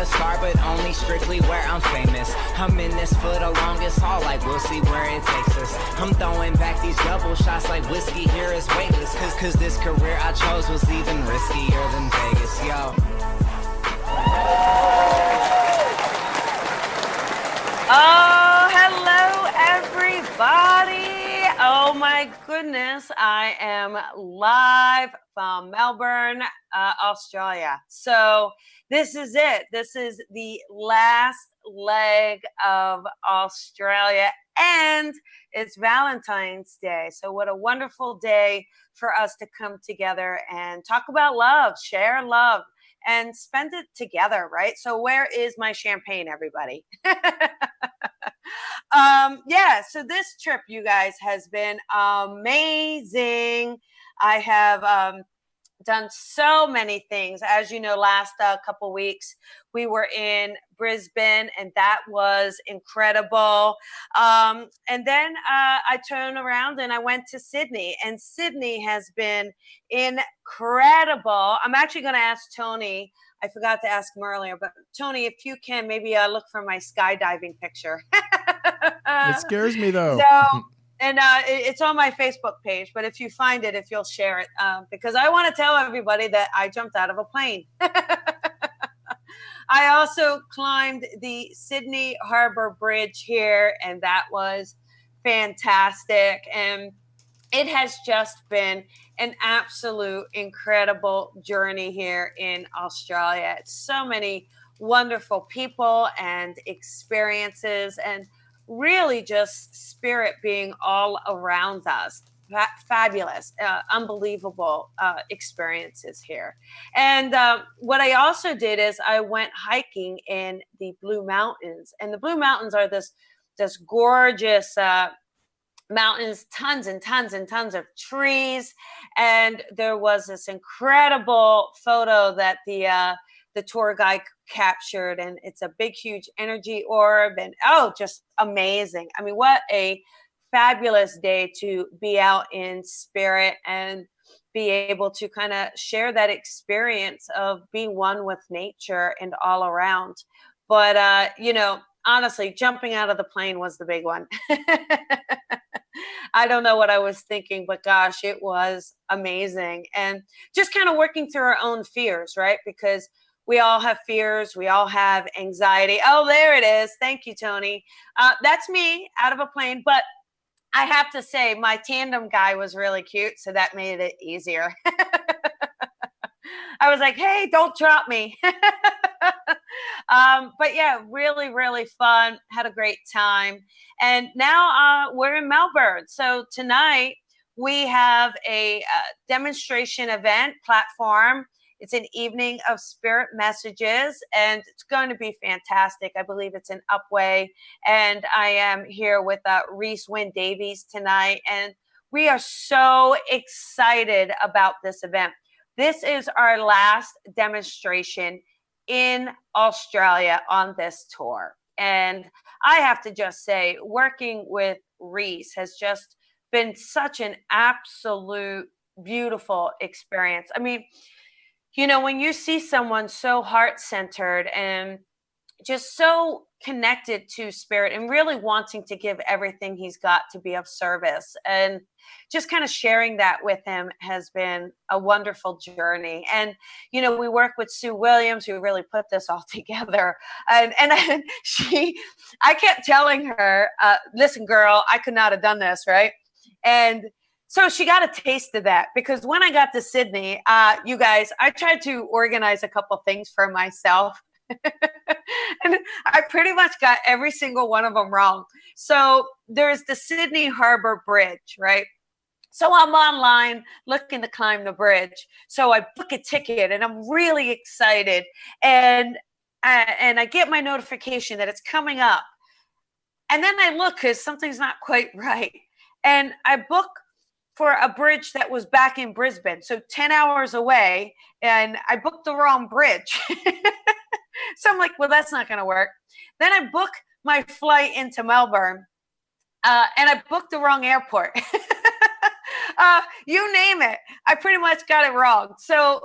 a star, but only strictly where I'm famous. I'm in this for the longest haul, like we'll see where it takes us. I'm throwing back these double shots like whiskey here is weightless. Cause this career I chose was even riskier than Vegas, yo. Oh, hello, everybody. Oh, my goodness. I am live from Melbourne, Australia. So this is it. This is the last leg of Australia, and it's Valentine's Day. So what a wonderful day for us to come together and talk about love, share love, and spend it together, right? So where is my champagne, everybody? Yeah, so this trip, you guys, has been amazing. I have done so many things. As you know, last couple weeks, we were in Brisbane, and that was incredible. And then I turned around and I went to Sydney, and Sydney has been incredible. I'm actually going to ask Tony. I forgot to ask him earlier, but Tony, if you can, maybe look for my skydiving picture. It scares me, though. So, and it's on my Facebook page, but if you find it, if you'll share it, because I want to tell everybody that I jumped out of a plane. I also climbed the Sydney Harbour Bridge here, and that was fantastic. And it has just been an absolute incredible journey here in Australia. It's so many wonderful people and experiences, and really just spirit being all around us. Fabulous, unbelievable experiences here. And what I also did is I went hiking in the Blue Mountains, and the Blue Mountains are this gorgeous mountains, tons and tons and tons of trees. And there was this incredible photo that the tour guide captured, and it's a big, huge energy orb, and just amazing. I mean, what a fabulous day to be out in spirit and be able to kind of share that experience of being one with nature and all around. But, honestly, jumping out of the plane was the big one. I don't know what I was thinking, but gosh, it was amazing. And just kind of working through our own fears, right? Because we all have fears. We all have anxiety. Oh, there it is. Thank you, Tony. That's me out of a plane. But I have to say, my tandem guy was really cute, so that made it easier. I was like, hey, don't drop me. But yeah, really, really fun. Had a great time. And now we're in Melbourne. So tonight we have a demonstration event platform. It's an evening of spirit messages, and it's going to be fantastic. I believe it's in Upway, and I am here with Reese Wynn Davies tonight, and we are so excited about this event. This is our last demonstration in Australia on this tour, and I have to just say, working with Reese has just been such an absolute beautiful experience. I mean, when you see someone so heart-centered and just so connected to spirit and really wanting to give everything he's got to be of service, and just kind of sharing that with him has been a wonderful journey. And, we work with Sue Williams, who really put this all together. And I kept telling her, listen, girl, I could not have done this, right? And so she got a taste of that, because when I got to Sydney, you guys, I tried to organize a couple things for myself. And I pretty much got every single one of them wrong. So there's the Sydney Harbour Bridge, right? So I'm online looking to climb the bridge. So I book a ticket, and I'm really excited. And I get my notification that it's coming up. And then I look, because something's not quite right. And I book for a bridge that was back in Brisbane, so 10 hours away, and I booked the wrong bridge. So I'm like, well, that's not going to work. Then I book my flight into Melbourne, and I booked the wrong airport. You name it, I pretty much got it wrong. So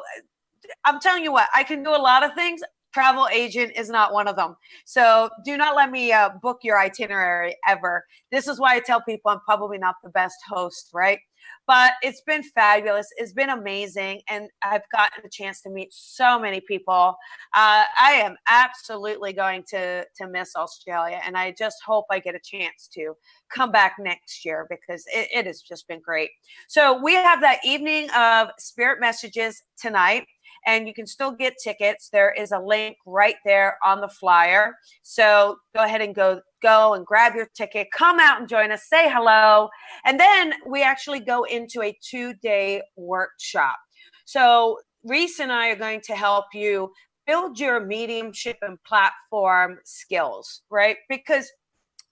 I'm telling you what, I can do a lot of things. travel agent is not one of them. So do not let me book your itinerary ever. This is why I tell people I'm probably not the best host, right? But it's been fabulous. It's been amazing. And I've gotten a chance to meet so many people. I am absolutely going to miss Australia. And I just hope I get a chance to come back next year because it has just been great. So we have that evening of Spirit Messages tonight. And you can still get tickets. There is a link right there on the flyer. So go ahead and go and grab your ticket. Come out and join us. Say hello. And then we actually go into a 2-day workshop. So Reese and I are going to help you build your mediumship and platform skills, right? Because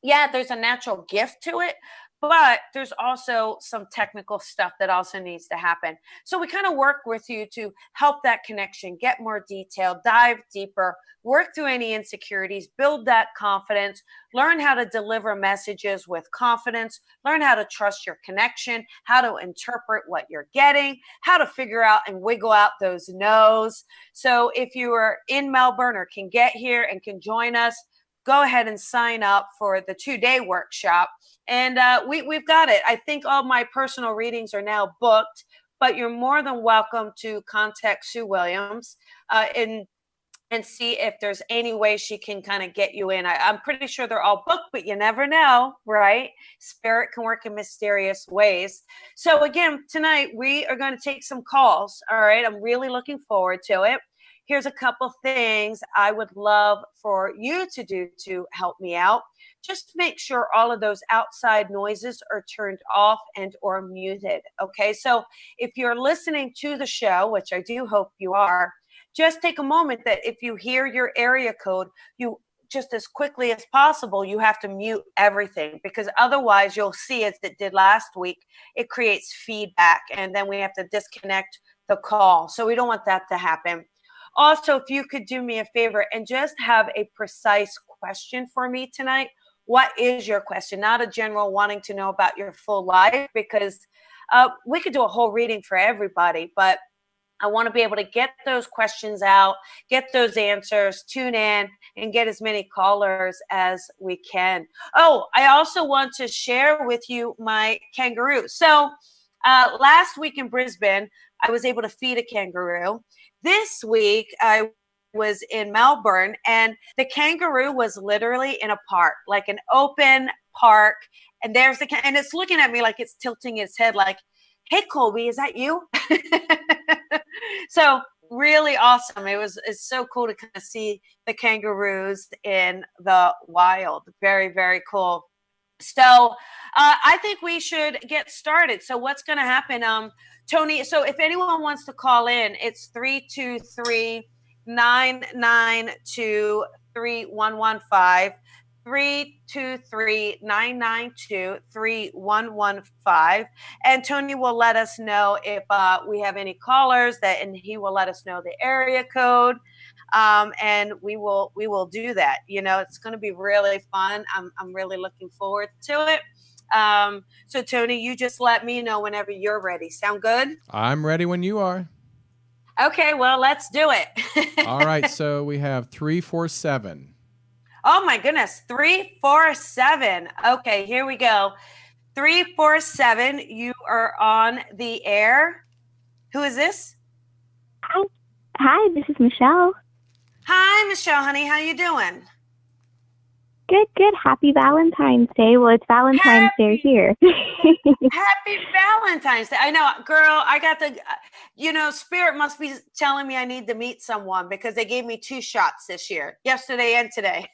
yeah, there's a natural gift to it, but there's also some technical stuff that also needs to happen. So we kind of work with you to help that connection, get more detail, dive deeper, work through any insecurities, build that confidence, learn how to deliver messages with confidence, learn how to trust your connection, how to interpret what you're getting, how to figure out and wiggle out those no's. So if you are in Melbourne or can get here and can join us, go ahead and sign up for the 2-day workshop. And we've got it. I think all my personal readings are now booked, but you're more than welcome to contact Sue Williams and see if there's any way she can kind of get you in. I'm pretty sure they're all booked, but you never know, right? Spirit can work in mysterious ways. So again, tonight we are going to take some calls. All right. I'm really looking forward to it. Here's a couple things I would love for you to do to help me out. Just make sure all of those outside noises are turned off and or muted. Okay, so if you're listening to the show, which I do hope you are, just take a moment that if you hear your area code, you just as quickly as possible, you have to mute everything, because otherwise you'll see, as it did last week, it creates feedback and then we have to disconnect the call. So we don't want that to happen. Also, if you could do me a favor and just have a precise question for me tonight. What is your question? Not a general wanting to know about your full life, because we could do a whole reading for everybody, but I want to be able to get those questions out, get those answers, tune in, and get as many callers as we can. Oh, I also want to share with you my kangaroo. So last week in Brisbane, I was able to feed a kangaroo. This week, I was in Melbourne, and the kangaroo was literally in a park, like an open park. And there's and it's looking at me like it's tilting its head like, hey, Colby, is that you? So really awesome. It's so cool to kind of see the kangaroos in the wild. Very, very cool. So I think we should get started. So what's going to happen? Tony, so if anyone wants to call in, it's 323-992-3115, 323-992-3115. And Tony will let us know if we have any callers, and he will let us know the area code. And we will do that. You know, it's going to be really fun. I'm really looking forward to it. So Tony, you just let me know whenever you're ready. Sound good? I'm ready when you are. Okay, well, let's do it. All right, so we have 347. Oh my goodness, 347. Okay, here we go. 347, you are on the air. Who is this? Hi, this is Michelle. Hi, Michelle, honey. How you doing? Good. Happy Valentine's Day. Well, it's Valentine's Day here. Happy Valentine's Day. I know, girl, I got Spirit must be telling me I need to meet someone, because they gave me 2 shots this year, yesterday and today.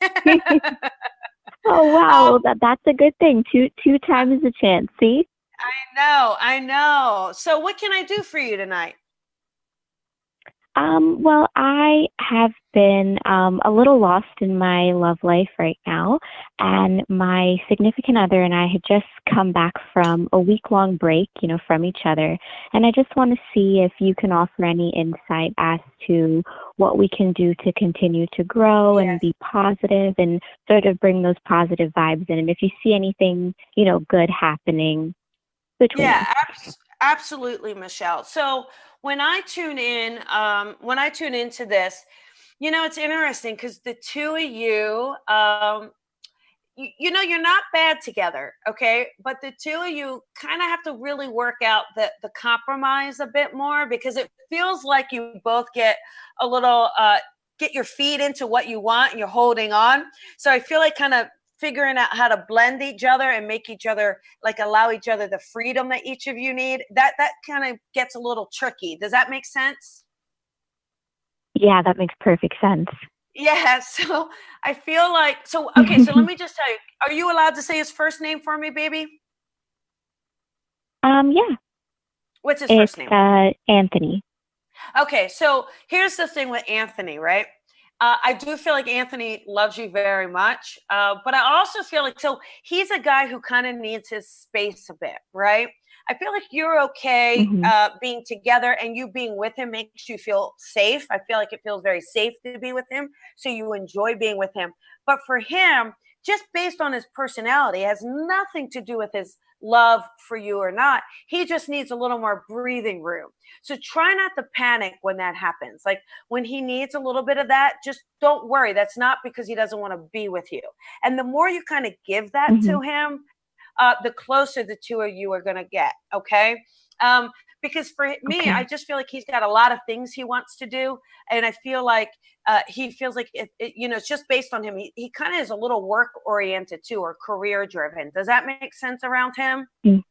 Oh, wow. Well, that's a good thing. Two times a chance. See? I know. So what can I do for you tonight? Well, I have been a little lost in my love life right now, and my significant other and I had just come back from a week-long break, from each other, and I just want to see if you can offer any insight as to what we can do to continue to grow and be positive and sort of bring those positive vibes in, and if you see anything, good happening between us. Absolutely, Michelle. So when I tune into this, It's interesting because the two of you, you're not bad together, okay? But the two of you kind of have to really work out the compromise a bit more, because it feels like you both get a little, get your feet into what you want and you're holding on. So I feel like kind of figuring out how to blend each other and make each other, like, allow each other the freedom that each of you need. That kind of gets a little tricky. Does that make sense? Yeah, that makes perfect sense. Yeah, so I feel like, okay, so let me just tell you, are you allowed to say his first name for me, baby? Yeah. What's his It's first name? Anthony. Okay, so here's the thing with Anthony, right? I do feel like Anthony loves you very much, but I also feel like, so he's a guy who kind of needs his space a bit, right? I feel like you're okay Hmm. being together, and you being with him makes you feel safe. I feel like it feels very safe to be with him, so you enjoy being with him. But for him, just based on his personality, it has nothing to do with his love for you or not. He just needs a little more breathing room. So try not to panic when that happens. Like, when he needs a little bit of that, just don't worry. That's not because he doesn't want to be with you. And the more you kind of give that Hmm. to him, the closer the two of you are going to get. Okay. Because for me, Okay. I just feel like he's got a lot of things he wants to do. And I feel like he feels like, it's just based on him. He kind of is a little work oriented too, or career driven. Does that make sense around him? Mm.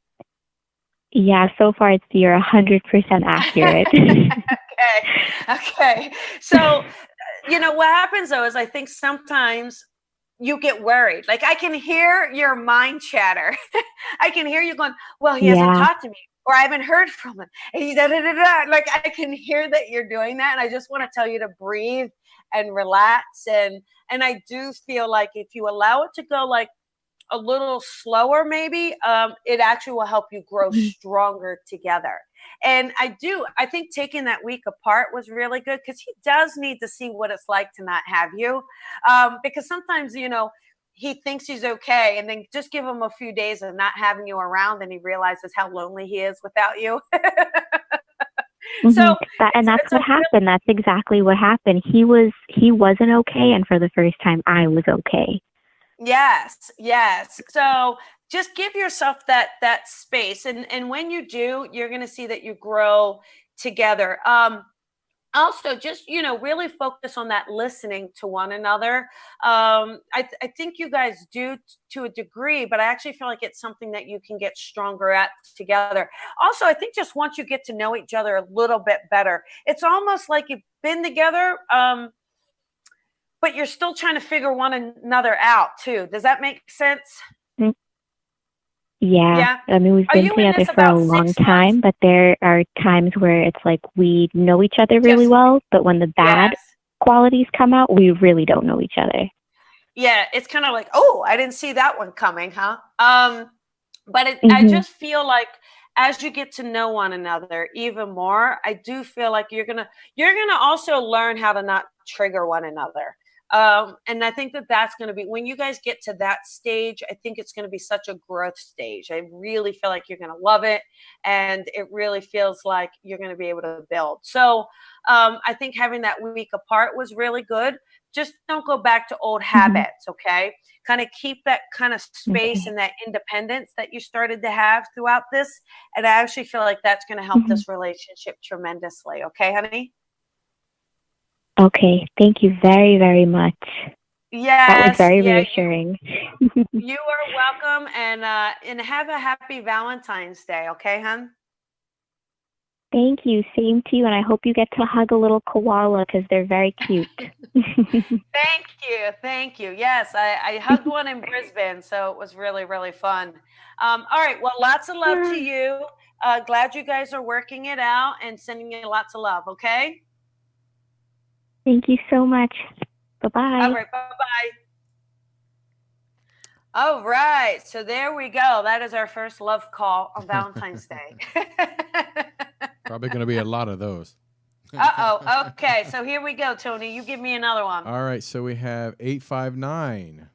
Yeah, so far you're 100% accurate. Okay. Okay. So, what happens though is, I think sometimes you get worried. Like, I can hear your mind chatter. I can hear you going, well, he hasn't Yeah. talked to me, or I haven't heard from him. And da, da, da, da. Like, I can hear that you're doing that. And I just want to tell you to breathe and relax. And I do feel like if you allow it to go like a little slower, maybe, it actually will help you grow Mhm. stronger together. And I think taking that week apart was really good, because he does need to see what it's like to not have you. Because sometimes, he thinks he's okay, and then just give him a few days of not having you around, and he realizes how lonely he is without you. Hmm. So And that's it's a what happened. That's exactly what happened. He wasn't okay, and for the first time, I was okay. Yes, yes. So just give yourself that space, and when you do, you're going to see that you grow together. Also, just really focus on that listening to one another. I think you guys do to a degree, but I actually feel like it's something that you can get stronger at together. Also, I think just once you get to know each other a little bit better, it's almost like you've been together. But you're still trying to figure one another out too. Does that make sense? Mm. Yeah. Yeah. I mean, we've Are been you in together this for a about long 6 months? time, but there are times where it's like we know each other really Just well, but when the bad yes. qualities come out, we really don't know each other. Yeah, it's kind of like, oh, I didn't see that one coming, huh? But I Hmm. just feel like as you get to know one another even more, I do feel like you're gonna also learn how to not trigger one another. And I think that that's going to be, when you guys get to that stage, I think it's going to be such a growth stage. I really feel like you're going to love it, and it really feels like you're going to be able to build. So I think having that week apart was really good. Just don't go back to old Hmm. habits, okay? Kind of keep that kind of space Okay. and that independence that you started to have throughout this. And I actually feel like that's going to help Hmm. this relationship tremendously. Okay, honey? Okay. Thank you very, very much. That was Yes. very Yeah. reassuring. You are welcome, and have a happy Valentine's Day. Okay, hon? Thank you. Same to you. And I hope you get to hug a little koala because they're very cute. Thank you. Thank you. Yes, I hugged one in Brisbane, so it was really, really fun. All right. Well, lots of love to you. Glad you guys are working it out and sending you lots of love. Okay. Thank you so much. Bye All bye. right. Bye bye. All right. So there we go. That is our first love call on Valentine's Day. Probably going to be a lot of those. Uh-oh. Okay. So here we go, Tony. You give me another one. All right, so we have 859.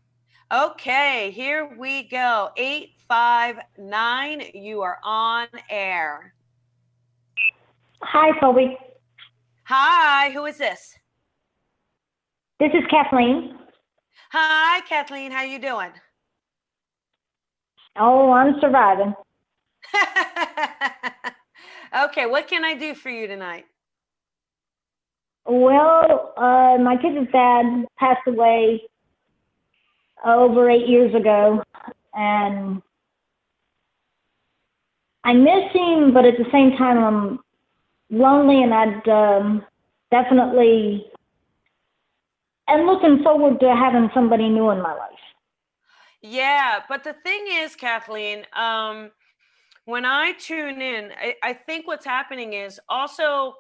Okay, here we go. 859, you are on air. Hi, Colby. Hi, who is this? This is Kathleen. Hi, Kathleen. How you doing? Oh, I'm surviving. Okay, what can I do for you tonight? Well, my kid's dad passed away over 8 years ago, and I miss him, but at the same time, I'm lonely, and I'd definitely am looking forward to having somebody new in my life. Yeah, but the thing is, Kathleen, when I tune in, I think what's happening is also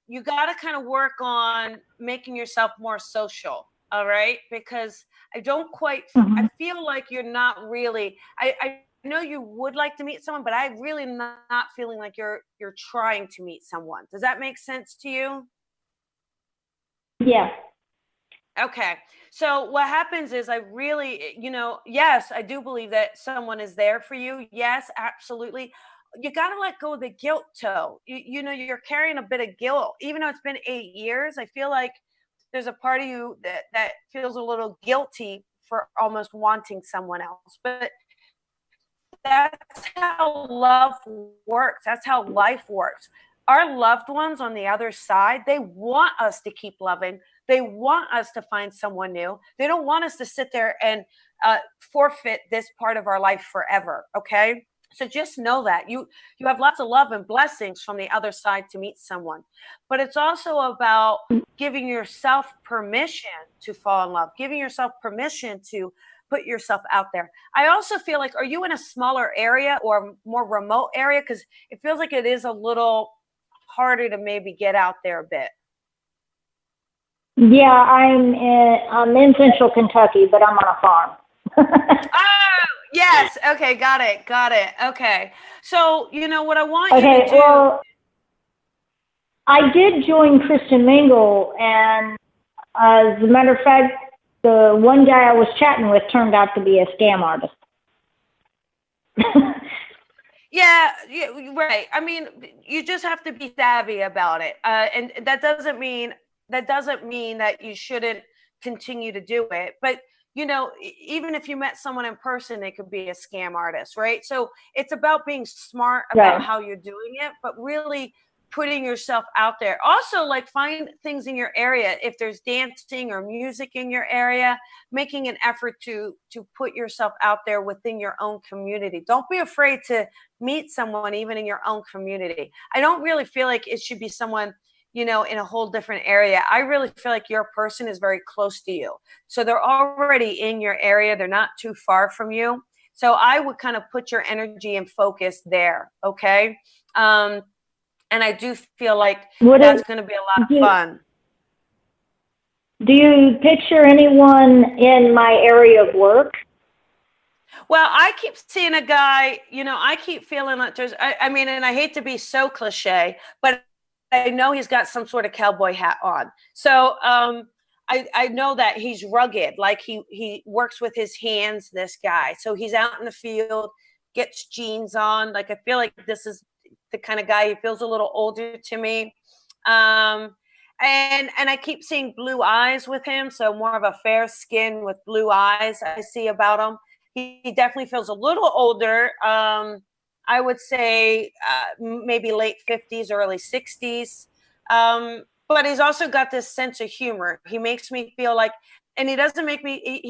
you got to kind of work on making yourself more social. All right. Because I don't quite, I feel like you're not really, I know you would like to meet someone, but I really not feeling like you're trying to meet someone. Does that make sense to you? Yeah. Okay. So what happens is I really, yes, I do believe that someone is there for you. Yes, absolutely. You got to let go of the guilt toe. You're carrying a bit of guilt, even though it's been 8 years. I feel like there's a part of you that feels a little guilty for almost wanting someone else. But that's how love works. That's how life works. Our loved ones on the other side, they want us to keep loving. They want us to find someone new. They don't want us to sit there and forfeit this part of our life forever. Okay. So just know that you have lots of love and blessings from the other side to meet someone, but it's also about giving yourself permission to fall in love, giving yourself permission to put yourself out there. I also feel like, are you in a smaller area or more remote area? Because it feels like it is a little harder to maybe get out there a bit. Yeah, I'm in central Kentucky, but I'm on a farm. Oh, yes. Okay, got it. Okay. So, what I want you to do. Well, I did join Christian Mingle, and as a matter of fact, the one guy I was chatting with turned out to be a scam artist. Yeah, right. I mean, you just have to be savvy about it. And that doesn't mean that you shouldn't continue to do it. But, even if you met someone in person, they could be a scam artist, right? So it's about being smart about how you're doing it, but really putting yourself out there. Also, like, find things in your area. If there's dancing or music in your area, making an effort to put yourself out there within your own community. Don't be afraid to meet someone even in your own community. I don't really feel like it should be someone, in a whole different area. I really feel like your person is very close to you. So they're already in your area. They're not too far from you. So I would kind of put your energy and focus there. Okay. And I do feel like that's going to be a lot of fun. Do you picture anyone in my area of work? Well, I keep seeing a guy, I keep feeling like I mean, and I hate to be so cliche, but I know he's got some sort of cowboy hat on. So I know that he's rugged, like he works with his hands, this guy. So he's out in the field, gets jeans on. Like, I feel like this is the kind of guy, he feels a little older to me. And I keep seeing blue eyes with him. So more of a fair skin with blue eyes I see about him. He definitely feels a little older. I would say maybe late 50s, early 60s. But he's also got this sense of humor. He makes me feel like, and he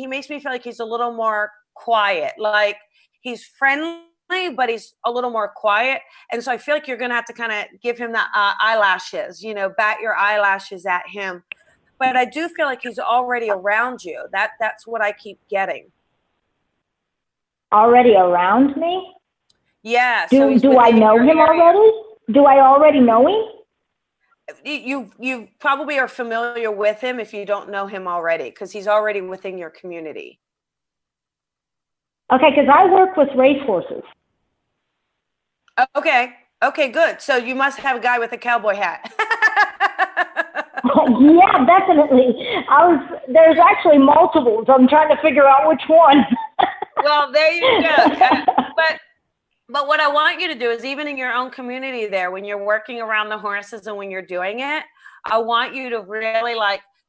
makes me feel like he's a little more quiet. Like, he's friendly, but he's a little more quiet. And so I feel like you're going to have to kind of give him the eyelashes, bat your eyelashes at him. But I do feel like he's already around you. That's what I keep getting. Already around me? Yeah. Do I know him already? Do I already know him? You probably are familiar with him if you don't know him already, because he's already within your community. Okay, because I work with racehorses. Okay, good. So you must have a guy with a cowboy hat. Yeah, definitely. There's actually multiples. I'm trying to figure out which one. Well, there you go. But what I want you to do is, even in your own community there, when you're working around the horses and when you're doing it, I want you to really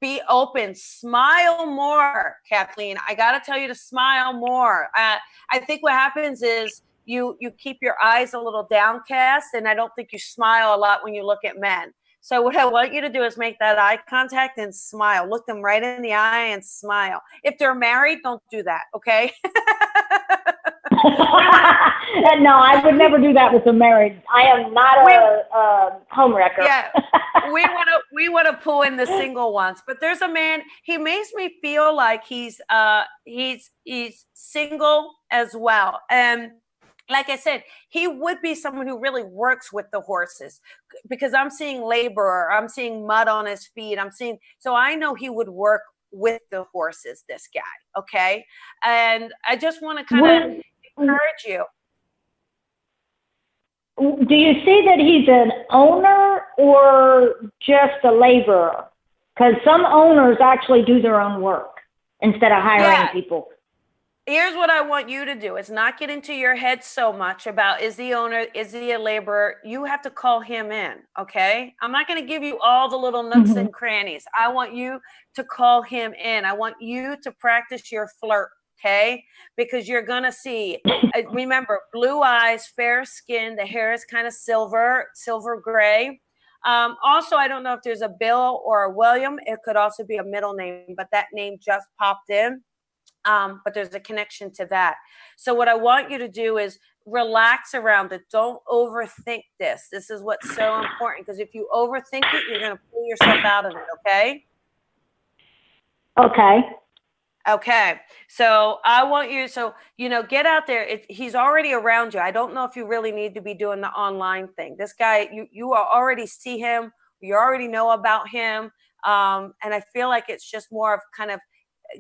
Be open, smile more, Kathleen. I got to tell you to smile more. I think what happens is you keep your eyes a little downcast, and I don't think you smile a lot when you look at men. So what I want you to do is make that eye contact and smile. Look them right in the eye and smile. If they're married, don't do that, okay? No, I would never do that with a married. I am not a homewrecker. Yeah, we want to pull in the single ones, but there's a man. He makes me feel like he's single as well, and like I said, he would be someone who really works with the horses, because I'm seeing laborer, I'm seeing mud on his feet, so I know he would work with the horses. This guy, okay, and I just want to kind of encourage you. Do you see that he's an owner or just a laborer? Because some owners actually do their own work instead of hiring people. Here's what I want you to do. Is not get into your head so much about, is the owner, is he a laborer? You have to call him in, okay? I'm not going to give you all the little nooks and crannies. I want you to call him in. I want you to practice your flirt, okay? Because you're going to see, remember, blue eyes, fair skin, the hair is kind of silver gray. Also, I don't know if there's a Bill or a William. It could also be a middle name, but that name just popped in. But there's a connection to that. So what I want you to do is relax around it. Don't overthink this. This is what's so important, because if you overthink it, you're going to pull yourself out of it, okay? Okay. So I want you, get out there. He's already around you. I don't know if you really need to be doing the online thing. This guy, you already see him. You already know about him. And I feel like it's just more of kind of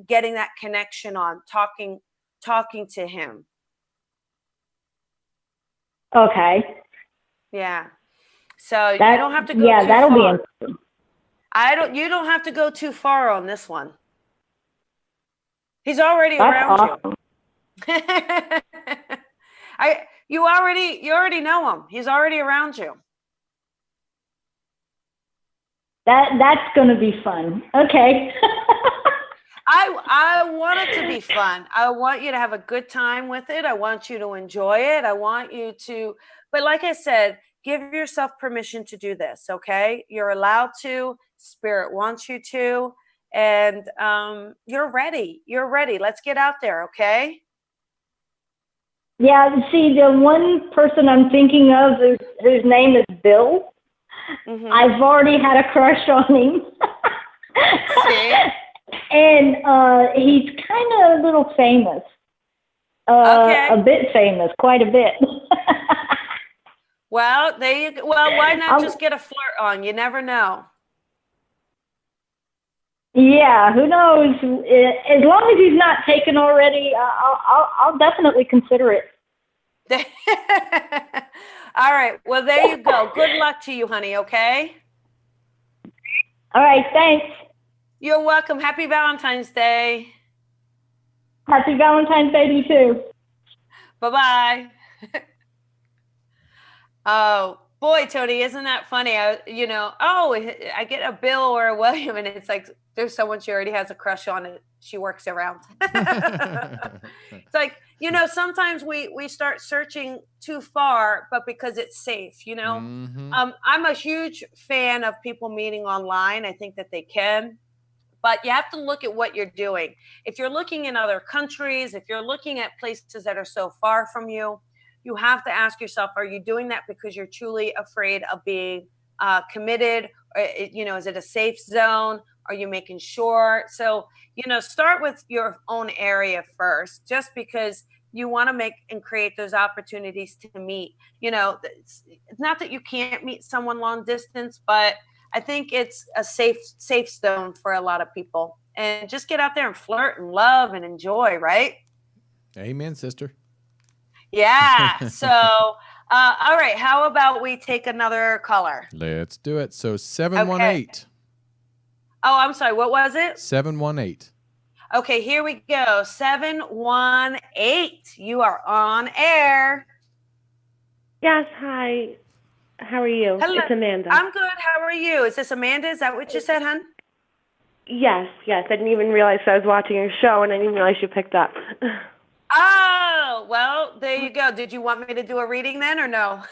getting that connection on, talking to him. Okay. Yeah. So you don't have to go too far. That'll be interesting. You don't have to go too far on this one. He's already around you. You already know him. He's already around you. That's going to be fun. Okay. I want it to be fun. I want you to have a good time with it. I want you to enjoy it. I want you to, but like I said, give yourself permission to do this, okay? You're allowed to. Spirit wants you to. And you're ready. You're ready. Let's get out there, okay? Yeah, see, the one person I'm thinking of whose name is Bill, I've already had a crush on him. See? And he's kind of a little famous. Okay. A bit famous, quite a bit. Well, there you go. Well, why not just get a flirt on? You never know. Yeah, who knows? As long as he's not taken already, I'll definitely consider it. All right. Well, there you go. Good luck to you, honey, okay? All right, thanks. You're welcome. Happy Valentine's Day. Happy Valentine's Day to you too. Bye-bye. Oh, boy, Tony, isn't that funny? I get a Bill or a William, and it's like there's someone she already has a crush on and she works around. It's like, sometimes we start searching too far, but because it's safe, I'm a huge fan of people meeting online. I think that they can. But you have to look at what you're doing. If you're looking in other countries, if you're looking at places that are so far from you, you have to ask yourself, are you doing that because you're truly afraid of being committed? Or, is it a safe zone? Are you making sure? So, start with your own area first, just because you want to make and create those opportunities to meet. It's not that you can't meet someone long distance, but I think it's a safe zone for a lot of people. And just get out there and flirt and love and enjoy, right? Amen, sister. Yeah. So, all right. How about we take another caller? Let's do it. So 718. Okay. Oh, I'm sorry. What was it? 718. Okay, here we go. 718. You are on air. Yes. Hi. How are you? Hello. It's Amanda. I'm good. How are you? Is this Amanda? Is that what you said, hon? Yes. I didn't even realize I was watching your show, and I didn't realize you picked up. Oh, well, there you go. Did you want me to do a reading then or no?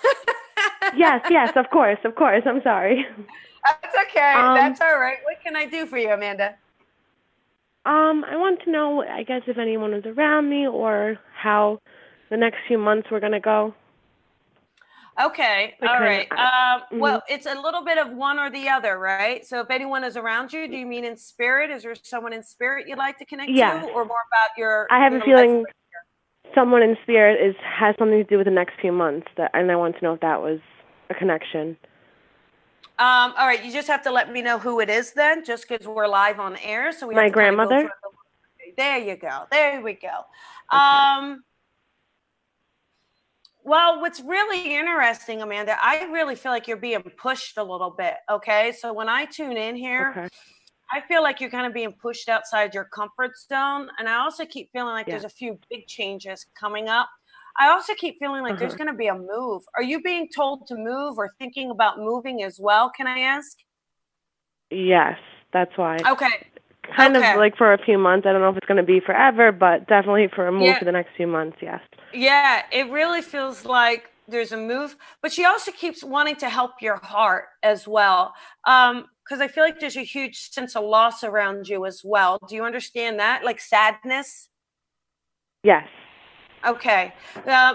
Yes, of course. I'm sorry. That's okay. That's all right. What can I do for you, Amanda? I want to know, I guess, if anyone was around me or how the next few months were going to go. Okay. Like All kinda, right. Well, it's a little bit of one or the other, right? So if anyone is around you, do you mean in spirit? Is there someone in spirit you'd like to connect Yes. to, or more about your? I have a your feeling life? someone in spirit has something to do with the next few months, and I want to know if that was a connection. All right. You just have to let me know who it is then, just because we're live on air. So we My have to grandmother? Kind of go through there you go. There we go. Okay. Well, what's really interesting, Amanda, I really feel like you're being pushed a little bit. Okay. So when I tune in here, Okay. I feel like you're kind of being pushed outside your comfort zone. And I also keep feeling like there's a few big changes coming up. I also keep feeling like there's going to be a move. Are you being told to move or thinking about moving as well? Can I ask? Yes, that's why. Okay. Kind of like for a few months. I don't know if it's going to be forever, but definitely for a move for the next few months, yes. Yeah, it really feels like there's a move, but she also keeps wanting to help your heart as well. Because I feel like there's a huge sense of loss around you as well. Do you understand that? Like sadness? Yes. Okay.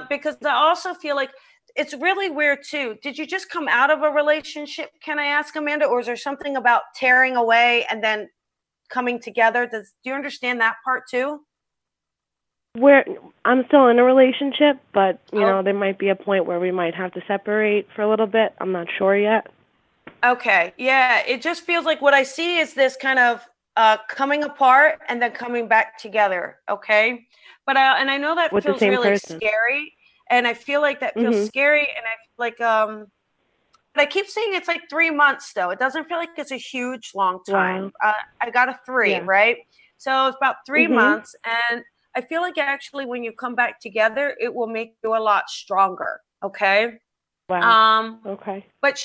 Because I also feel like it's really weird too. Did you just come out of a relationship, can I ask, Amanda? Or is there something about tearing away and then coming together? Do you understand that part too? I'm still in a relationship, but you know, there might be a point where we might have to separate for a little bit. I'm not sure yet. Okay. Yeah, it just feels like what I see is this kind of coming apart and then coming back together. Okay. But and I know that With the feels same really person. scary, and I feel like that feels scary, and I like but I keep saying it's like 3 months though. It doesn't feel like it's a huge long time. Wow. I got a 3, right? So it's about 3 months, and I feel like actually when you come back together, it will make you a lot stronger. Okay. Wow. Okay. But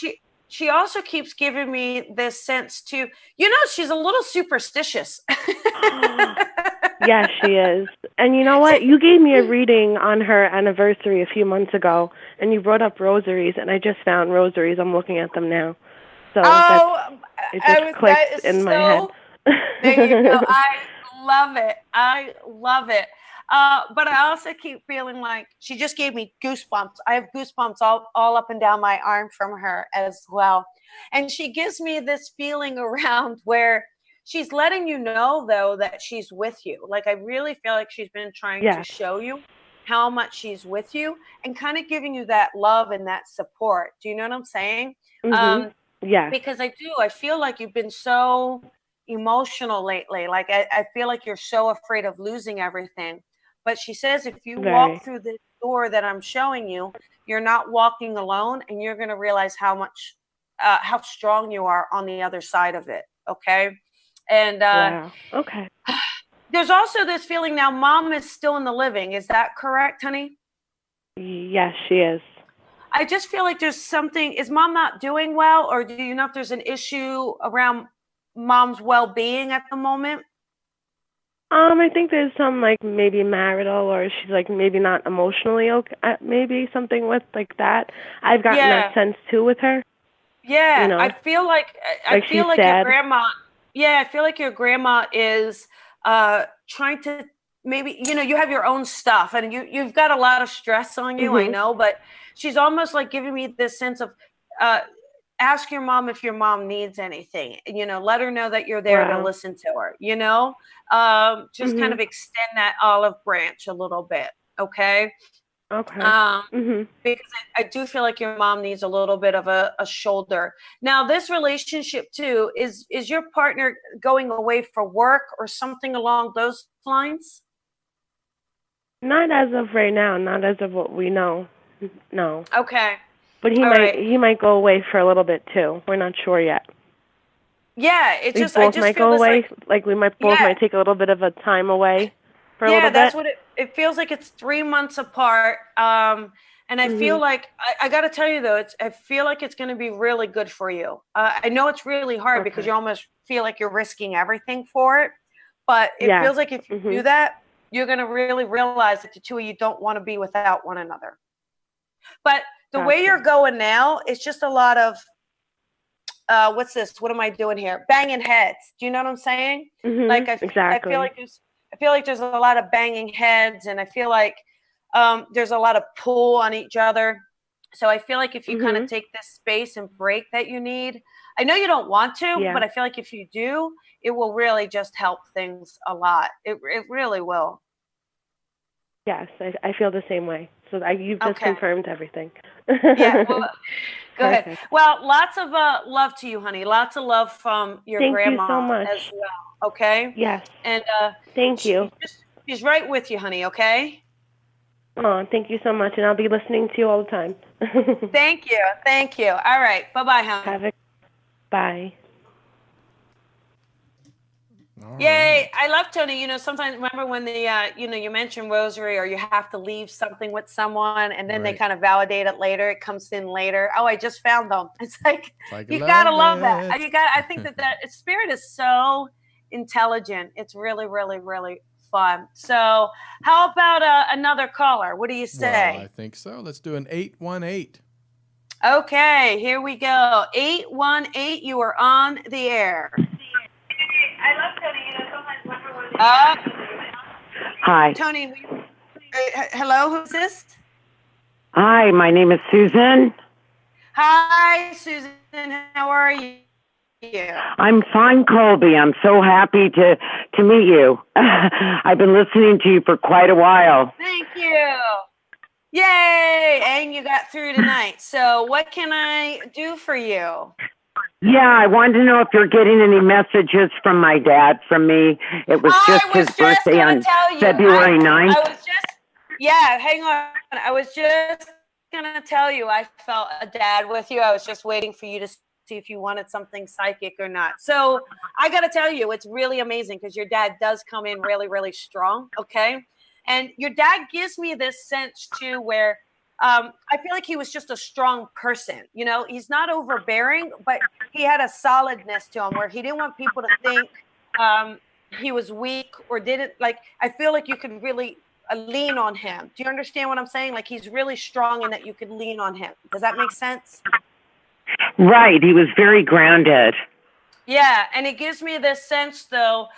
she also keeps giving me this sense too. You know, she's a little superstitious. Yes, she is. And you know what? You gave me a reading on her anniversary a few months ago, and you brought up rosaries, and I just found rosaries. I'm looking at them now. So it just clicked in my head. There you go. I love it. I love it. But I also keep feeling like she just gave me goosebumps. I have goosebumps all up and down my arm from her as well. And she gives me this feeling around where she's letting you know, though, that she's with you. Like, I really feel like she's been trying to show you how much she's with you and kind of giving you that love and that support. Do you know what I'm saying? Yeah. Because I feel like you've been so emotional lately. Like, I feel like you're so afraid of losing everything. But she says if you walk through the door that I'm showing you, you're not walking alone, and you're going to realize how strong you are on the other side of it. Okay. And wow. Okay. There's also this feeling now mom is still in the living. Is that correct, honey? Yes, she is. I just feel like there's something. Is mom not doing well, or do you know if there's an issue around mom's well-being at the moment? I think there's some like maybe marital, or she's like maybe not emotionally okay. Maybe something with like that. I've gotten that sense too with her. Yeah, you know? I feel like your grandma. Yeah, I feel like your grandma is trying to maybe, you have your own stuff, and you've got a lot of stress on you. I know, but she's almost like giving me this sense of ask your mom if your mom needs anything. Let her know that you're there to listen to her. Just kind of extend that olive branch a little bit. Okay. Okay. Because I do feel like your mom needs a little bit of a shoulder. Now, this relationship too, is your partner going away for work or something along those lines? Not as of right now. Not as of what we know. No. Okay. But he might go away for a little bit too. We're not sure yet. Yeah, we both might go away. Like we might take a little bit of a time away for a little bit. Yeah, that's what it feels like. It's 3 months apart. And I feel like I got to tell you though, I feel like it's going to be really good for you. I know it's really hard because you almost feel like you're risking everything for it. But it feels like if you do that, you're going to really realize that the two of you don't want to be without one another. But the way you're going now, it's just a lot of, what's this? What am I doing here? Banging heads. Do you know what I'm saying? Like I feel like there's a lot of banging heads, and I feel like there's a lot of pull on each other. So I feel like if you kind of take this space and break that you need, I know you don't want to, but I feel like if you do, it will really just help things a lot. It really will. Yes, I feel the same way. So you've just confirmed everything. Yeah, well, go ahead. Well, lots of love to you, honey. Lots of love from your grandma. Thank you so much. As well. Okay? Yes. And thank you. She's right with you, honey, okay? Oh, thank you so much. And I'll be listening to you all the time. Thank you. Thank you. All right. Bye-bye, honey. Bye. Yay. I love Tony. You know, sometimes remember when the, you mentioned rosary, or you have to leave something with someone and then they kind of validate it later. It comes in later. Oh, I just found them. It's like you got to love that. I think that spirit is so intelligent. It's really, really, really fun. So how about another caller? What do you say? Well, I think so. Let's do an 818. Okay, here we go. 818, you are on the air. I love Tony. You know, sometimes remember when Hi. Tony, hello, who's this? Hi, my name is Susan. Hi, Susan. How are you? I'm fine, Colby. I'm so happy to meet you. I've been listening to you for quite a while. Thank you. Yay! And you got through tonight. So what can I do for you? Yeah, I wanted to know if you're getting any messages from my dad from me. It was just his birthday on February 9th. Hang on. I was just going to tell you I felt a dad with you. I was just waiting for you to see if you wanted something psychic or not. So I got to tell you, it's really amazing because your dad does come in really, really strong. Okay. And your dad gives me this sense too, where I feel like he was just a strong person. You know, he's not overbearing, but he had a solidness to him where he didn't want people to think he was weak or didn't like. I feel like you could really lean on him. Do you understand what I'm saying? Like he's really strong in that you could lean on him. Does that make sense? Right. He was very grounded. Yeah. And it gives me this sense though.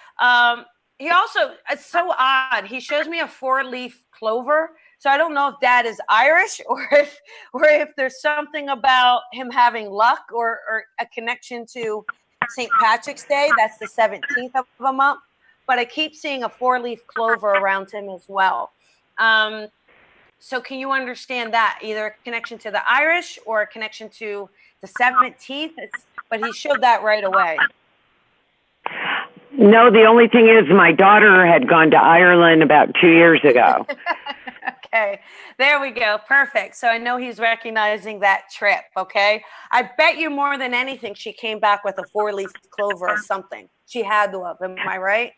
He also, it's so odd. He shows me a 4-leaf clover. So I don't know if Dad is Irish or if there's something about him having luck or a connection to St. Patrick's Day. That's the 17th of a month. But I keep seeing a 4-leaf clover around him as well. So can you understand that? Either a connection to the Irish or a connection to the 17th? But he showed that right away. No, the only thing is my daughter had gone to Ireland about 2 years ago. Okay, there we go. Perfect. So I know he's recognizing that trip, okay? I bet you more than anything she came back with a 4-leaf clover or something. She had to have, am I right?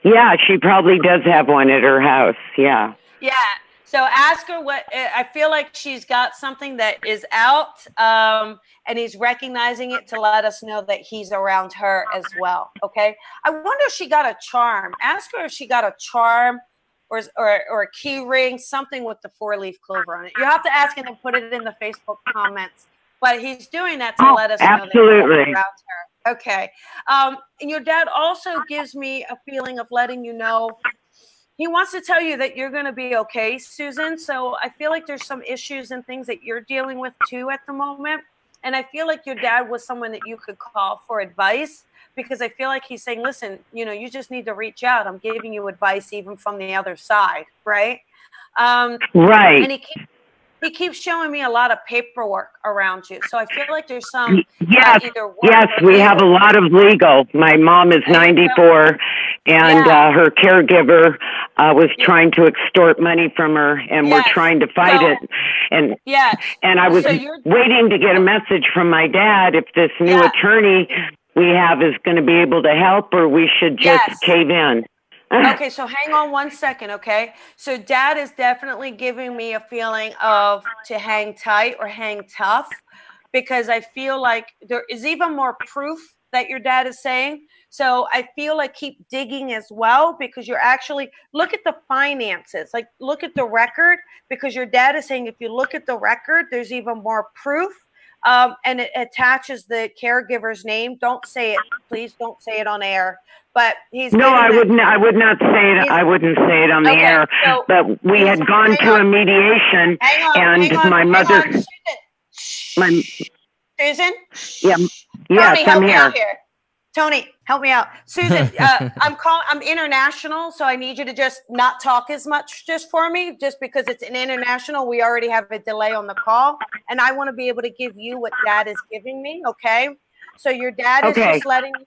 Yeah, she probably does have one at her house, yeah. Yeah, so ask her what, I feel like she's got something that is out, and he's recognizing it to let us know that he's around her as well, okay? I wonder if she got a charm. Ask her if she got a charm or a key ring, something with the 4-leaf clover on it. You have to ask him and put it in the Facebook comments. But he's doing that to let us know that he's around her. Okay. And your dad also gives me a feeling of letting you know. He wants to tell you that you're going to be okay, Susan. So I feel like there's some issues and things that you're dealing with too at the moment. And I feel like your dad was someone that you could call for advice. Because I feel like he's saying, listen, you just need to reach out. I'm giving you advice even from the other side, right? Right. And he keeps showing me a lot of paperwork around you. So I feel like there's some yes, we have a lot of legal. My mom is 94, and her caregiver was trying to extort money from her, and we're trying to fight it. And I was waiting to get a message from my dad if this new attorney we have is going to be able to help, or we should just cave in. Okay, so hang on 1 second, okay? So Dad is definitely giving me a feeling of to hang tight or hang tough, because I feel like there is even more proof that your dad is saying. So I feel like keep digging as well, because you're actually, look at the finances, like look at the record, because your dad is saying if you look at the record, there's even more proof. And it attaches the caregiver's name. Don't say it, please don't say it on air. But he's no, I wouldn't. I would not say it. I wouldn't say it on the air. So but we had gone to a mediation, and my mother. Susan. Yeah. Yes, I'm here. Tony, help me out. Susan, I'm international, so I need you to just not talk as much just for me, just because it's an international. We already have a delay on the call, and I want to be able to give you what dad is giving me, okay? So your dad is just letting you,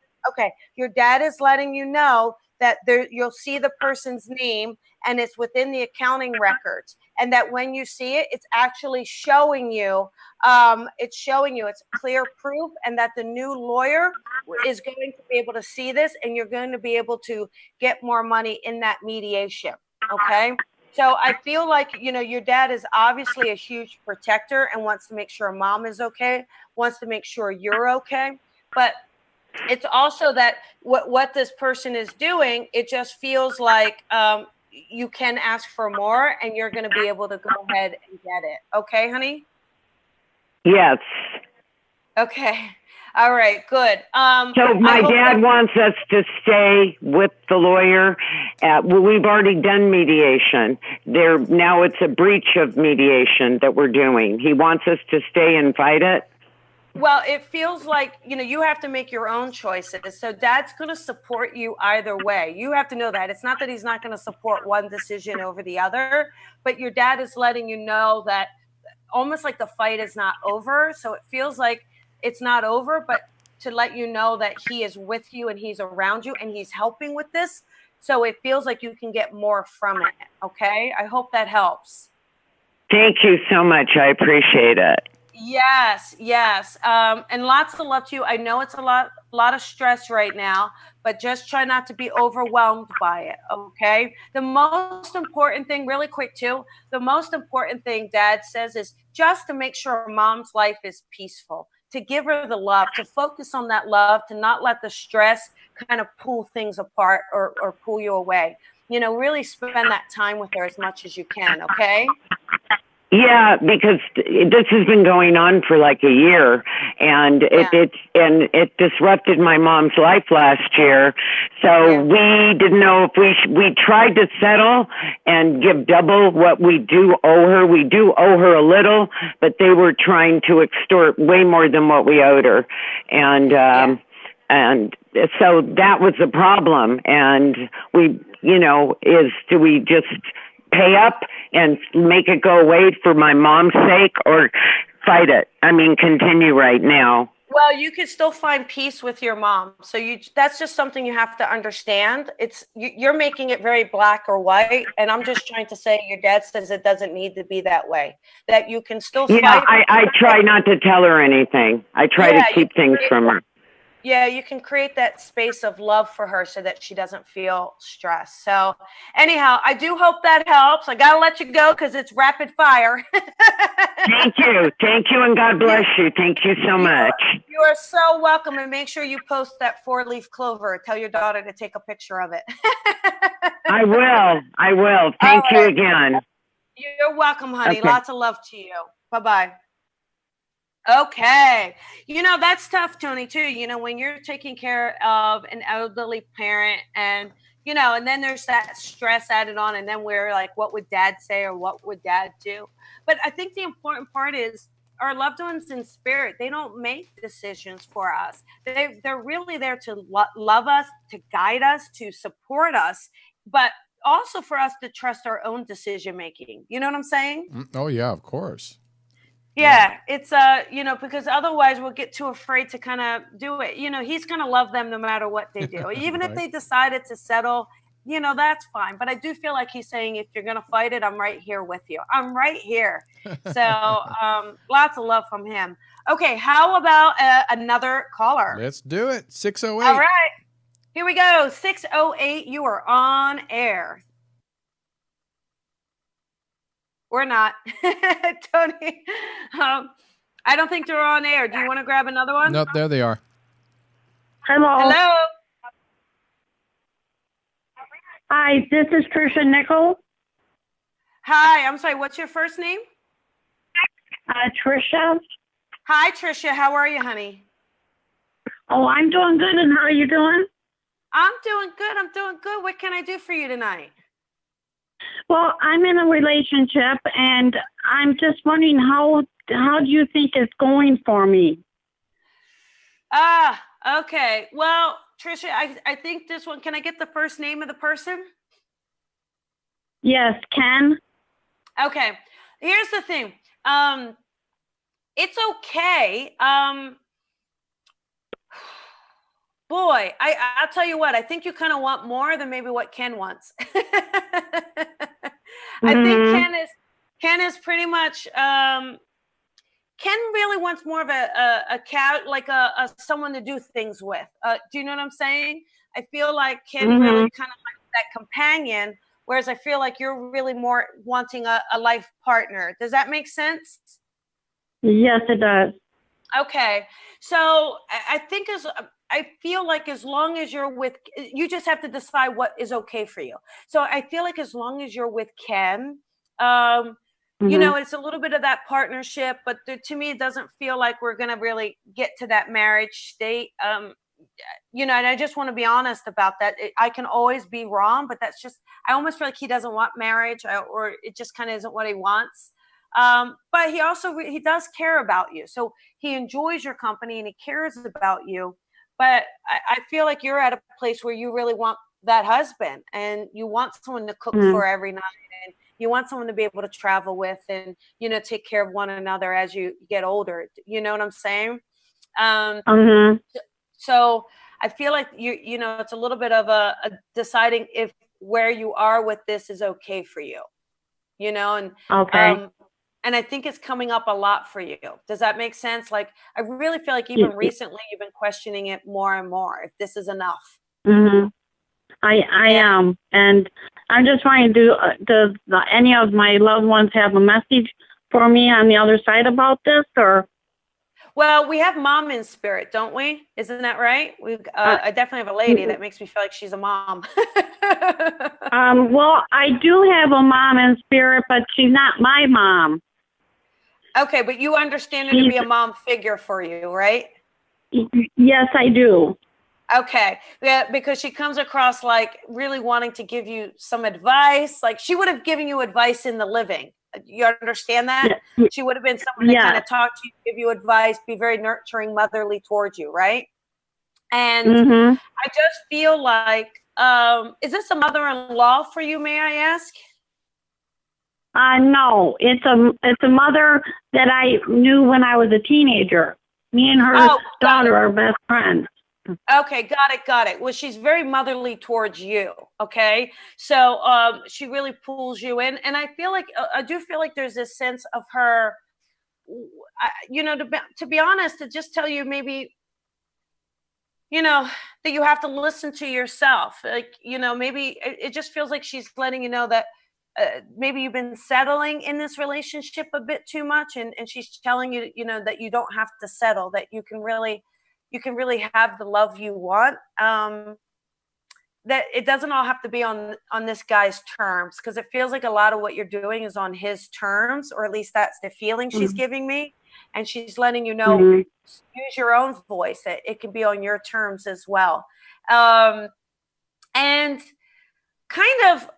your dad is letting you know that you'll see the person's name, and it's within the accounting records, and that when you see it, it's actually showing you, it's clear proof, and that the new lawyer is going to be able to see this, and you're going to be able to get more money in that mediation. Okay. So I feel like, your dad is obviously a huge protector and wants to make sure mom is okay, wants to make sure you're okay. But it's also that what this person is doing, it just feels like you can ask for more, and you're going to be able to go ahead and get it. Okay, honey? Yes. Okay. All right, good. So my dad wants us to stay with the lawyer. We've already done mediation. Now it's a breach of mediation that we're doing. He wants us to stay and fight it. Well, it feels like, you have to make your own choices. So dad's going to support you either way. You have to know that. It's not that he's not going to support one decision over the other, but your dad is letting you know that almost like the fight is not over. So it feels like it's not over, but to let you know that he is with you and he's around you and he's helping with this. So it feels like you can get more from it. Okay. I hope that helps. Thank you so much. I appreciate it. Yes. And lots of love to you. I know it's a lot of stress right now, but just try not to be overwhelmed by it. Okay. The most important thing, really quick too, the most important thing dad says is just to make sure mom's life is peaceful, to give her the love, to focus on that love, to not let the stress kind of pull things apart or pull you away. Really spend that time with her as much as you can. Okay. Yeah, because this has been going on for like a year, and it disrupted my mom's life last year. So we didn't know if we tried to settle and give double what we do owe her. We do owe her a little, but they were trying to extort way more than what we owed her, and so that was the problem. And we, do we just pay up and make it go away for my mom's sake, or fight it? Continue right now. Well, you can still find peace with your mom. So that's just something you have to understand. You're making it very black or white. And I'm just trying to say, your dad says it doesn't need to be that way, that you can still fight. Yeah, I try not to tell her anything. I try to keep things from her. Yeah, you can create that space of love for her so that she doesn't feel stressed. So anyhow, I do hope that helps. I got to let you go because it's rapid fire. Thank you, and God bless you. Thank you so much. You are so welcome, and make sure you post that 4-leaf clover. Tell your daughter to take a picture of it. I will. Thank you again. You're welcome, honey. Okay. Lots of love to you. Bye-bye. Okay. That's tough, Tony, too. When you're taking care of an elderly parent and then there's that stress added on, and then we're like, what would dad say or what would dad do? But I think the important part is our loved ones in spirit, they don't make decisions for us. They're really there to love us, to guide us, to support us, but also for us to trust our own decision making. You know what I'm saying? Oh, yeah, of course. Yeah, it's because otherwise we'll get too afraid to kind of do it. He's going to love them no matter what they do. Even right. If they decided to settle, that's fine. But I do feel like he's saying, if you're going to fight it, I'm right here with you. I'm right here. So lots of love from him. Okay, how about another caller? Let's do it. 608. All right, here we go. 608, you are on air. Or not. Tony, I don't think they're on air. Do you want to grab another one? Nope, there they are. Hello. Hello. Hi, this is Trisha Nickel. Hi, I'm sorry, what's your first name? Trisha. Hi, Trisha. How are you, honey? Oh, I'm doing good, and how are you doing? I'm doing good. I'm doing good. What can I do for you tonight? Well, I'm in a relationship, and I'm just wondering how do you think it's going for me? Okay. Well, Trisha, I think this one, can I get the first name of the person? Yes, Ken. Okay. Here's the thing. It's okay. Boy, I'll tell you what, I think you kind of want more than maybe what Ken wants. I think Ken is pretty much Ken really wants more of a cat, like a someone to do things with. Do you know what I'm saying? I feel like Ken really kind of like that companion, whereas I feel like you're really more wanting a life partner. Does that make sense? Yes, it does. Okay. So I feel like as long as you're with, you just have to decide what is okay for you. So I feel like as long as you're with Ken, you know, it's a little bit of that partnership, but to me, it doesn't feel like we're going to really get to that marriage state. You know, and I just want to be honest about that. I can always be wrong, but that's just, I almost feel like he doesn't want marriage, or it just kind of isn't what he wants. But he also, he does care about you. So he enjoys your company and he cares about you. But I feel like you're at a place where you really want that husband, and you want someone to cook for every night, and you want someone to be able to travel with, and, you know, take care of one another as you get older. You know what I'm saying? So I feel like you know, it's a little bit of a deciding if where you are with this is okay for you, you know, and I think it's coming up a lot for you. Does that make sense? Like, I really feel like even recently you've been questioning it more and more, if this is enough. I am, and I'm just trying to does any of my loved ones have a message for me on the other side about this, or? Well, we have mom in spirit, don't we? Isn't that right? I definitely have a lady that makes me feel like she's a mom. Well, I do have a mom in spirit, but she's not my mom. Okay, but you understand her to be a mom figure for you, right? Yes, I do. Okay, yeah, because she comes across like really wanting to give you some advice. Like, she would have given you advice in the living. You understand that? She would have been someone that kind of talk to you, give you advice, be very nurturing, motherly towards you, right? And I just feel like, is this a mother-in-law for you, may I ask? No, it's a mother that I knew when I was a teenager. Me and her daughter are best friends. Okay, got it. Well, she's very motherly towards you. Okay, so she really pulls you in, and I feel like I do feel like there's this sense of her, you know, to be honest, to just tell you maybe, you know, that you have to listen to yourself. Like, you know, maybe it just feels like she's letting you know that maybe you've been settling in this relationship a bit too much, and she's telling you, you know, that you don't have to settle, that you can really have the love you want. That it doesn't all have to be on this guy's terms, because it feels like a lot of what you're doing is on his terms, or at least that's the feeling she's giving me. And she's letting you know, use your own voice, that it can be on your terms as well. And kind of,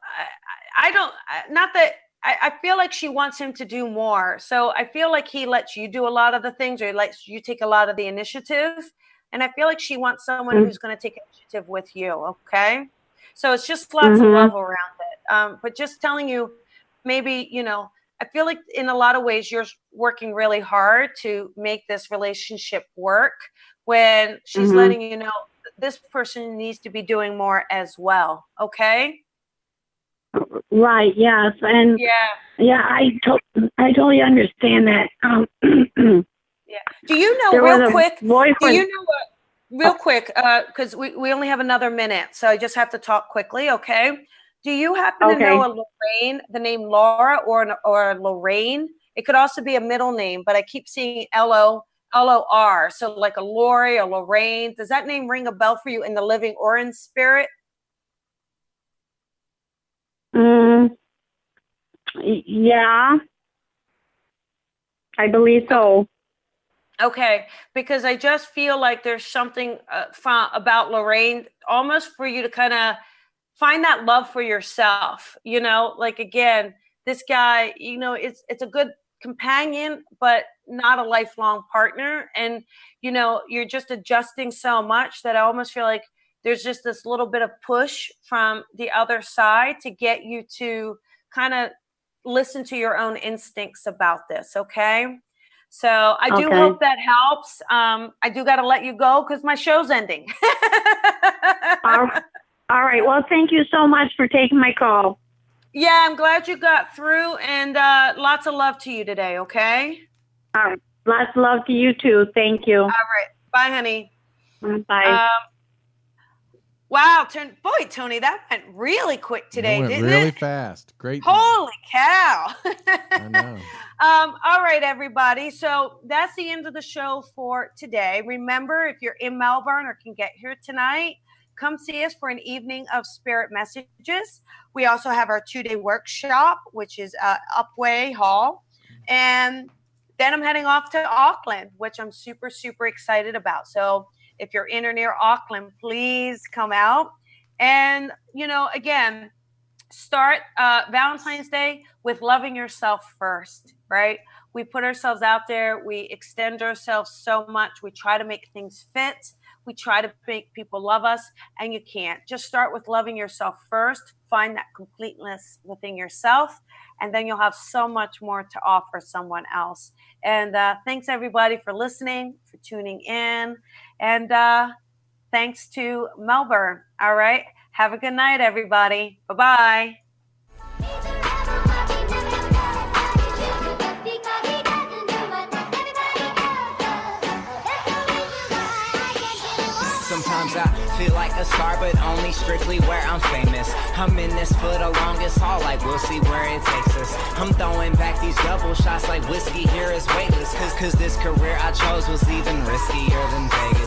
I feel like she wants him to do more. So I feel like he lets you do a lot of the things, or he lets you take a lot of the initiative. And I feel like she wants someone who's going to take initiative with you. Okay. So it's just lots of love around it. But just telling you, maybe, you know, I feel like in a lot of ways you're working really hard to make this relationship work, when she's letting you know this person needs to be doing more as well. Okay. Right. Yes. And I totally understand that. Yeah. Do you know real quick? Because we only have another minute, so I just have to talk quickly. Okay. Do you happen to know a Lorraine, the name Laura, or Lorraine? It could also be a middle name, but I keep seeing L-O-R. So like a Lori or Lorraine. Does that name ring a bell for you in the living or in spirit? Yeah, I believe so. Okay, because I just feel like there's something about Lorraine, almost for you to kind of find that love for yourself. You know, like again, this guy, you know, it's a good companion, but not a lifelong partner. And you know, you're just adjusting so much that I almost feel like there's just this little bit of push from the other side to get you to kind of listen to your own instincts about this. Okay. So I do hope that helps. I do got to let you go because my show's ending. All right. Well, thank you so much for taking my call. Yeah, I'm glad you got through, and lots of love to you today, okay? All right. Lots of love to you too. Thank you. All right. Bye, honey. Bye. Wow, boy, Tony, that went really quick today, didn't it? Really fast. Great. Holy cow. I know. All right, everybody. So that's the end of the show for today. Remember, if you're in Melbourne or can get here tonight, come see us for an evening of spirit messages. We also have our 2-day workshop, which is Upway Hall. And then I'm heading off to Auckland, which I'm super, super excited about. So if you're in or near Auckland, please come out. And, you know, again, start Valentine's Day with loving yourself first, right? We put ourselves out there. We extend ourselves so much. We try to make things fit. We try to make people love us, and you can't. Just start with loving yourself first. Find that completeness within yourself, and then you'll have so much more to offer someone else. And thanks, everybody, for listening, for tuning in. And thanks to Melbourne. All right. Have a good night, everybody. Bye-bye. Sometimes I feel like a star, but only strictly where I'm famous. I'm in this for the longest haul, like we'll see where it takes us. I'm throwing back these double shots like whiskey here is weightless. Cause this career I chose was even riskier than Vegas.